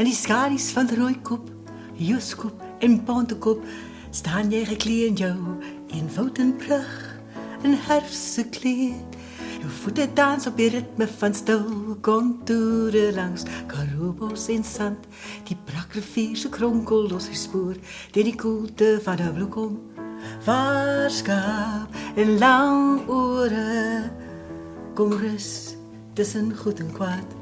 In die skadu's van Rooikop, Jooskop en Pontekop staan jy geklee in jou eenvoud en pragt in herfse kleed. Jou voete dans op die ritme van stil kontoure langs Karobos en sand. Die brakrivier se kronkel los die spoor deur die koelte van 'n bloekom. Vaarskap en lang ore kom rus tussen goed en kwaad.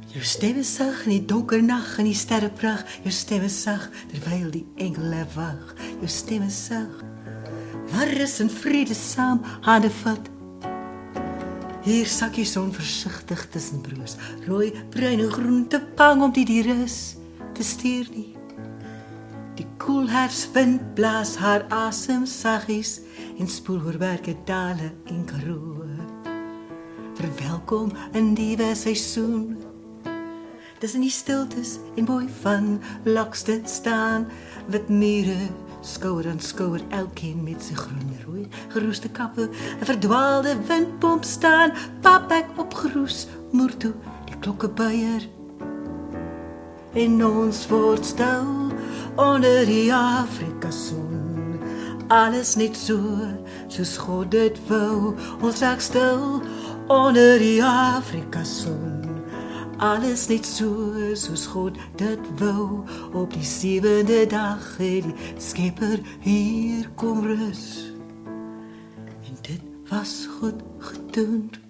Jou stem is sag in die donker nag en die sterrepragt. Jou stem is sag terwyl die engele wag. Jou stem is sag. Waar rus en vrede saam hande vat. Hier sak die son versigtig tussen broos. Rooi, bruin en groen te bang om die rus te stuur nie. Die koel herfswind blaas haar asem saggies en spoel oor werke dale en Karoo. Verwelkom in die seisoen. Dis in die stiltes en mooi van Loxton staan, wit mure, skouer aan skouer, elkeen met sy groen rooi, geroeste kappe, 'n verdwaalde windpomp staan, papek opgeroes, moer toe, die klokkebuier. En ons word stil onder die Afrika-son, alles net soos God dit wou, ons raak stil onder die Afrika-son. Alles net soos God dit wou, op die 7de dag het die Skepper hier kom rus. En dit was goed gedoen.